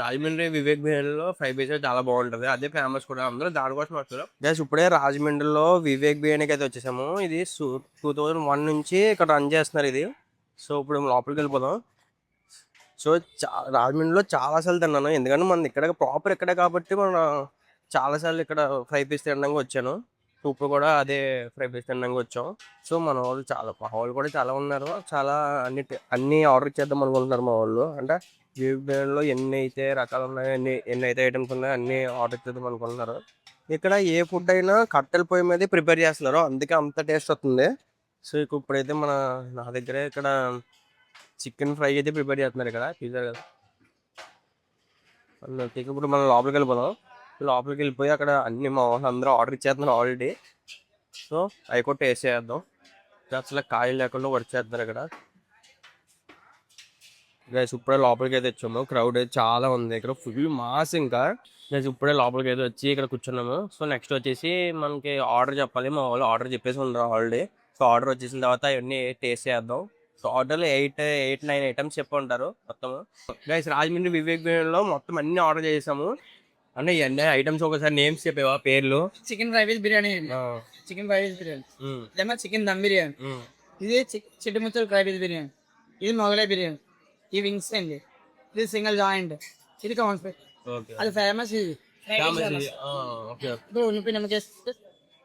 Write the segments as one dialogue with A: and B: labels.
A: రాజమండ్రి వివేక్ బిర్యానీలో fry piece చాలా బాగుంటది. అదే ఫేమస్ కూడా అందరూ దానికోసం వస్తారు. గైస్ ఇప్పుడే రాజమండ్రిలో వివేక్ బిర్యానీకి అయితే వచ్చేసాము. ఇది 2001 నుంచి ఇక్కడ రన్ చేస్తున్నారు ఇది. సో ఇప్పుడు లోపలికి వెళ్ళిపోదాం. సో రాజమండ్రిలో చాలా సార్లు తిన్నాను. ఎందుకంటే మన ఇక్కడ ప్రాపర్ ఇక్కడే కాబట్టి మన చాలా సార్లు ఇక్కడ ఫ్రై పీస్ తినడానికి వచ్చాను. ఇప్పుడు కూడా అదే ఫ్రై పీస్ తినడానికి వచ్చాం. సో మన వాళ్ళు మా వాళ్ళు కూడా చాలా ఉన్నారు. చాలా అన్ని ఆర్డర్ చేద్దాం అనుకుంటున్నారు మా వాళ్ళు. అంటే బిర్యానీలో ఎన్ని అయితే రకాలు ఉన్నాయో ఎన్ని అయితే ఐటమ్స్ ఉన్నాయో అన్ని ఆర్డర్ చేద్దాం అనుకుంటున్నారు. ఇక్కడ ఏ ఫుడ్ అయినా కట్టెల పొయ్యి మీద ప్రిపేర్ చేస్తున్నారు. అందుకే అంత టేస్ట్ వస్తుంది. సో ఇప్పుడైతే నా దగ్గర ఇక్కడ చికెన్ ఫ్రై అయితే ప్రిపేర్ చేస్తున్నారు ఇక్కడ చూసారు కదా. ఇప్పుడు మనం లోపలికి వెళ్ళిపోదాం. లోపలికి వెళ్ళిపోయి అక్కడ అన్ని మా వాళ్ళు అందరూ ఆర్డర్ ఇచ్చేస్తున్నారు ఆల్రెడీ. సో అవి కూడా టేస్ట్ చేద్దాం. అసలు కాయలు లేకుండా వర్క్ చేస్తున్నారు ఇక్కడ. గైస్ ఇప్పుడే లోపలికి అయితే వచ్చాము. క్రౌడ్ అయితే చాలా ఉంది ఇక్కడ, ఫుల్ మాస్. ఇంకా గైస్ ఇప్పుడే లోపలికి అయితే వచ్చి ఇక్కడ కూర్చున్నాము. సో నెక్స్ట్ వచ్చేసి మనకి ఆర్డర్ చెప్పాలి. మా వాళ్ళు ఆర్డర్ చెప్పేసి ఉన్నారు ఆల్రెడీ. సో ఆర్డర్ వచ్చేసిన తర్వాత అవన్నీ టేస్ట్ చేద్దాం. సో ఆర్డర్లో 8-9 ఐటమ్స్ చెప్పి ఉంటారు మొత్తం. గైస్ రాజమండ్రి వివేక్ బిర్యానీలో మొత్తం అన్ని ఆర్డర్ చేసాము. అంటే ఇవన్నీ ఐటమ్స్ ఒకసారి నేమ్స్ చెప్పేవా పేర్లు?
B: Chicken fry piece biryani, chicken fry piece biryani, ఇదేమో చికెన్ దమ్ బిర్యానీ, ఇది చిట్టుముచ్చలు ఫ్రై పీస్ బిర్యానీ, ఇది మొగలై బిర్యానీ, ఈ వింగ్స్ అండి, ఇది సింగిల్ జాయింట్, ఇది కాన్స్ అది ఫేమస్. ఇది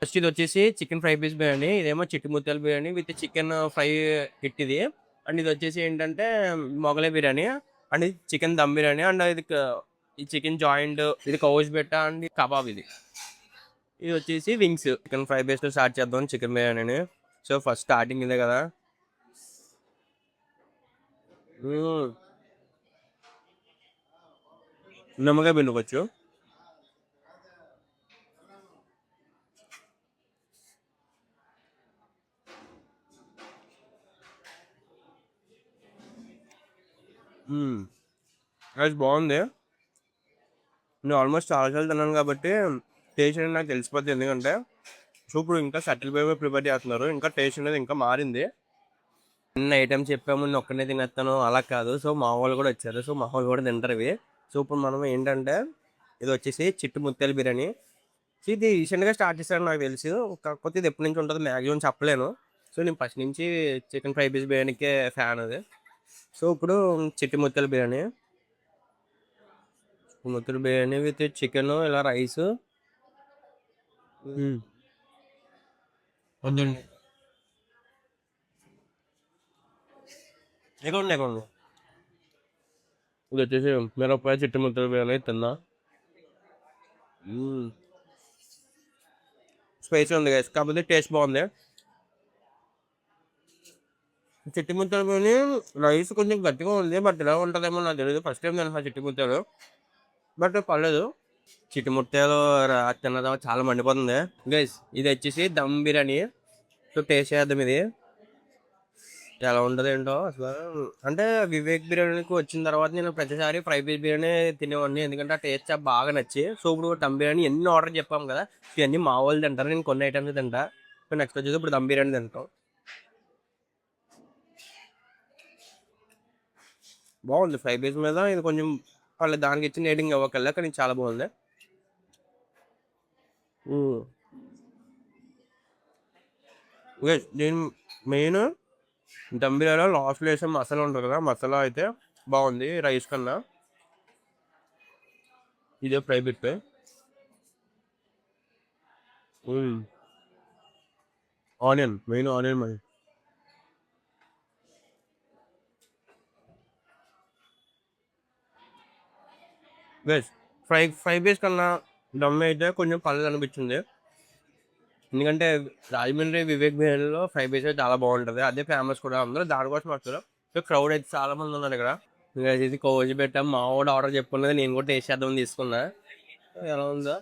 A: ఫస్ట్ ఇది వచ్చేసి చికెన్ ఫ్రై పీస్ బిర్యానీ, ఇదేమో చిట్టి ముత్యాల biryani with chicken fry kit ఇది. అండ్ ఇది వచ్చేసి ఏంటంటే Mughlai biryani, and chicken dum biryani, and ఇది ఈ చికెన్ జాయింట్, ఇది కౌజ్ బెట్ట, అండ్ కబాబ్. ఇది వచ్చేసి వింగ్స్. చికెన్ ఫ్రై పీస్ తో స్టార్ట్ చేద్దాం చికెన్ బిర్యానీని. సో ఫస్ట్ స్టార్టింగ్ ఇదే కదా. నిమ్మకాయ పిండుకోవచ్చు. అది బాగుంది. నేను ఆల్మోస్ట్ చాలాసార్లు తిన్నాను కాబట్టి టేస్ట్ అనేది నాకు తెలిసిపోతుంది. ఎందుకంటే సో ఇప్పుడు ఇంకా షటిల్ బై ప్రిపేర్ చేస్తున్నారు. ఇంకా టేస్ట్ అనేది ఇంకా మారింది. చిన్న ఐటమ్స్ చెప్పాము, నేను ఒక్కనే తినేస్తాను అలా కాదు. సో మా వాళ్ళు కూడా వచ్చారు. సో మా వాళ్ళు కూడా తింటారు ఇవి. సో ఇప్పుడు మనం ఏంటంటే ఇది వచ్చేసి చిట్టు ముత్యాల బిర్యానీ. సో ఇది రీసెంట్గా స్టార్ట్ చేశాను నాకు తెలుసు. కాకపోతే ఇది ఎప్పటి నుంచి ఉంటుంది మ్యాక్సిమం చెప్పలేను. సో నేను ఫస్ట్ నుంచి చికెన్ ఫ్రై పీస్ బిర్యానీకే ఫ్యాన్ అది. సో ఇప్పుడు చిట్టి ముత్యాల బిర్యానీ, ముత్యాల బిర్యానీ విత్ చికెన్, ఇలా రైస్. వద్దండి ఎక్కడ ఇది వచ్చేసి మిరపకాయ చిట్టి ముత్యాల బిర్యానీ తిన్నా. స్పైసీ ఉంది గైస్, కాకపోతే టేస్ట్ బాగుంది. చిట్టి ముత్యాల బిర్యానీ రైస్ కొంచెం గట్టిగా ఉంది, బట్ ఎలా ఉంటుందేమో నాకు తెలియదు. ఫస్ట్ టైం తిన్నా చిట్టి ముత్యాలు, బట్ పర్లేదు. చిట్టి ముత్యాలు తిన్న తర్వాత చాలా మండిపోతుంది గైస్. ఇది వచ్చేసి దమ్ బిర్యానీ. సో టేస్ట్ చేద్దాం ఇది ఎలా ఉంటుంది ఏంటో అసలు. అంటే వివేక్ బిర్యానీకి వచ్చిన తర్వాత నేను ప్రతిసారి ఫ్రై పీస్ బిర్యానీ తినేవాడిని, ఎందుకంటే ఆ టేస్ట్ బాగా నచ్చి. సో ఇప్పుడు దమ్ బిర్యానీ ఎన్ని ఆర్డర్ చెప్పాం కదా, ఇవన్నీ మా వాళ్ళు తింటారు, నేను కొన్ని ఐటమ్స్ తింటా. సో నెక్స్ట్ వచ్చేసి ఇప్పుడు దమ్ బిర్యానీ తింటాం. బాగుంది ఫ్రై పీస్ మీద. ఇది కొంచెం వాళ్ళు దానికి ఇచ్చిన రేటింగ్ ఇవ్వకల్లా, కానీ చాలా బాగుంది. దీని మెయిన్ దమ్ బిర్యానీలో లాస్ట్లో వేసే మసాలా ఉంటుంది కదా, మసాలా అయితే బాగుంది రైస్ కన్నా. ఇదే fry bit. Onion, main onion మరి. ఫ్రై పీస్ కన్నా దమ్ అయితే కొంచెం పల్లెలు అనిపించింది. ఎందుకంటే రాజమండ్రి వివేక్ బిర్యానీలో ఫ్రై పీస్ చాలా బాగుంటుంది, అదే ఫేమస్ కూడా, అందరూ దానికోసం వస్తారు. సో క్రౌడ్ అయితే చాలా మంది ఉన్నారు ఇక్కడ. ఇంకా ఇది కోసి పెట్టాం, మా వాడు ఆర్డర్ చెప్పుకున్నది, నేను కూడా టేస్ట్ చేద్దామని తీసుకున్నా. ఎలా ఉందో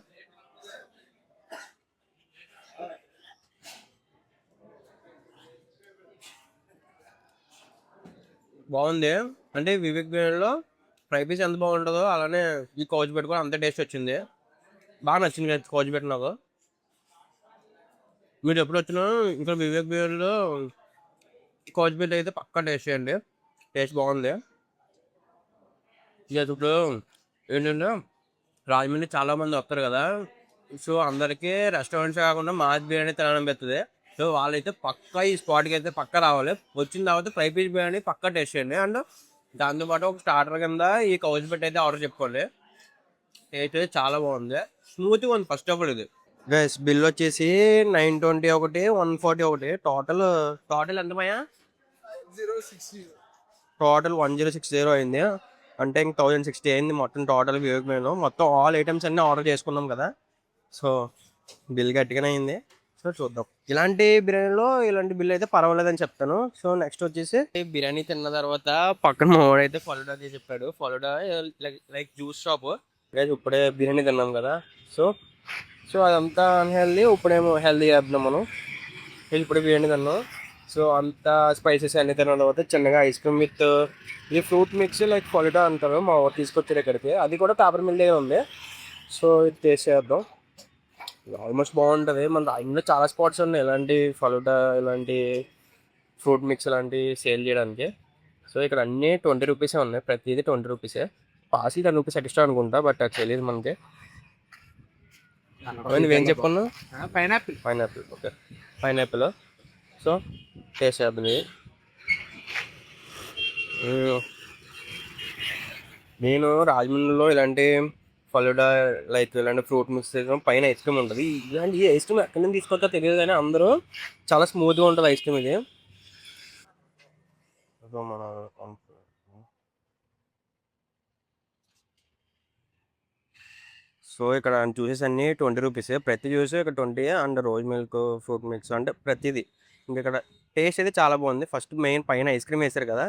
A: బాగుంది. అంటే వివేక్ బిర్యానీలో ఫ్రై పీస్ ఎంత బాగుంటుందో అలానే ఈ కోచి పెట్టి కూడా అంతే టేస్ట్ వచ్చింది. బాగా నచ్చింది కదా కోచి పెట్టి నాకు. మీరు ఎప్పుడు వచ్చినా ఇంకా వివేక్ బిర్యానీలో కోచి పెట్టి అయితే పక్కా టేస్ట్ చేయండి, టేస్ట్ బాగుంది. ఇక ఇప్పుడు ఏంటంటే రాజమండ్రి చాలా మంది వస్తారు కదా, సో అందరికీ రెస్టారెంట్స్ కాకుండా మాస్ బిర్యానీ తినాలనిపిస్తుంది. సో వాళ్ళైతే పక్కా ఈ స్పాట్కి అయితే పక్కా రావాలి. వచ్చిన తర్వాత ఫ్రై పీస్ బిర్యానీ పక్కా టేస్ట్ చేయండి. అండ్ దాంతోపాటు ఒక స్టార్టర్ కింద ఈ కౌజ్ పెట్టి అయితే ఆర్డర్ చెప్పుకోండి. టేస్ట్ అయితే చాలా బాగుంది, స్మూత్గా ఉంది. ఫస్ట్ ఆఫ్ ఆల్ ఇది గైస్ బిల్ వచ్చేసి 920 ఒకటి, 140 ఒకటి, టోటల్ ఎంత మయా? టోటల్ 1060 అయింది. అంటే ఇంక 1060 అయింది మొత్తం టోటల్ వివేక్ బిర్యానీ. మొత్తం ఆల్ ఐటమ్స్ అన్నీ ఆర్డర్ చేసుకున్నాం కదా, సో బిల్ గట్టిగానే అయింది. సో చూద్దాం. ఇలాంటి బిర్యానీలో ఇలాంటి బిల్ అయితే పర్వాలేదని చెప్తాను. సో నెక్స్ట్ వచ్చేసి ఈ బిర్యానీ తిన్న తర్వాత పక్కన మావాడైతే ఫలుడా అని చెప్పాడు. Falooda like juice shop. ఇప్పుడే బిర్యానీ తిన్నాం కదా, సో సో అదంతా అన్హెల్దీ, ఇప్పుడేమో హెల్దీ చేద్దాం మనం. ఇప్పుడే బిర్యానీ తిన్నాం. సో అంతా స్పైసెస్ అన్ని తిన్న తర్వాత చిన్నగా ఐస్ క్రీమ్ విత్ ఇది ఫ్రూట్ మిక్స్ లైక్ ఫలుడా అంటారు, మా ఊరు తీసుకొచ్చారు ఇక్కడికి. అది కూడా పేపర్ మిల్ దగ్గర ఉంది. సో ఇది టేస్ట్ చేద్దాం. ఆల్మోస్ట్ బాగుంటుంది. మన రాజమండ్రిలో చాలా స్పాట్స్ ఉన్నాయి ఇలాంటి ఫలుడా, ఇలాంటి ఫ్రూట్ మిక్స్ లాంటి సేల్ చేయడానికి. సో ఇక్కడ అన్నీ 20 రూపీసే ఉన్నాయి, ప్రతిదీ 20 రూపీసే. పార్సిల్ 10 రూపీస్ ఎక్స్ట్రా అనుకుంటా, బట్ అది తెలియదు మనకి. నువ్వేం చెప్పన్నా? Pineapple okay, pineapple. So taste చేద్దాం ఇది. నేను రాజమండ్రిలో ఇలాంటి ఫలుడా లైక్ ఇలాంటి ఫ్రూట్ మిక్స్ పైన ఐస్ క్రీమ్ ఉంటుంది. ఇలాంటి ఐస్ క్రీమ్ ఎక్కడి నుంచి తీసుకొస్తా తెలియదు, కానీ అందరూ చాలా స్మూత్గా ఉంటుంది ఐస్ క్రీమ్ ఇది. మన సో ఇక్కడ జ్యూసెస్ అన్నీ 20 రూపీసే, ప్రతి జ్యూస్ ఇక్కడ 20. And rose milk, fruit mix అంటే ప్రతిదీ. ఇంకా ఇక్కడ టేస్ట్ అయితే చాలా బాగుంది. ఫస్ట్ మెయిన్ పైన ఐస్ క్రీమ్ వేసారు కదా,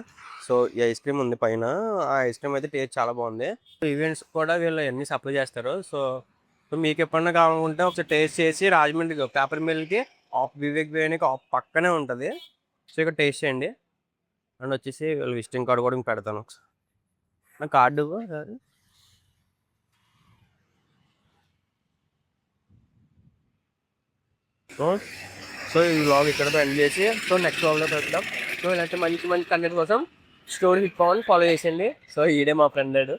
A: సో ఈ ఐస్ క్రీమ్ ఉంది పైన. ఆ ఐస్ క్రీమ్ అయితే టేస్ట్ చాలా బాగుంది. ఈవెంట్స్ కూడా వీళ్ళు అన్నీ సప్లై చేస్తారు. సో మీకు ఎప్పుడన్నా కావాలనుకుంటే ఒకసారి టేస్ట్ చేసి రాజమండ్రి పేపర్ మిల్కి వివేక్ బిర్యానీకి పక్కనే ఉంటుంది. సో ఇక్కడ టేస్ట్ చేయండి. అండ్ వచ్చేసి వీళ్ళు విజిటింగ్ కార్డు కూడా పెడతాను ఒకసారి. నా కార్డు సో ఈ వ్లాగ్ ఇక్కడ ఎండ్ చేసి సో నెక్స్ట్ వ్లాగ్లో పెడతాం. సో ఇలాంటి మంచి మంచి కంటెంట్ కోసం స్టోరీ హిట్ పవన్ ఫాలో చేసేయండి. సో ఈడే మా ఫ్రెండ్.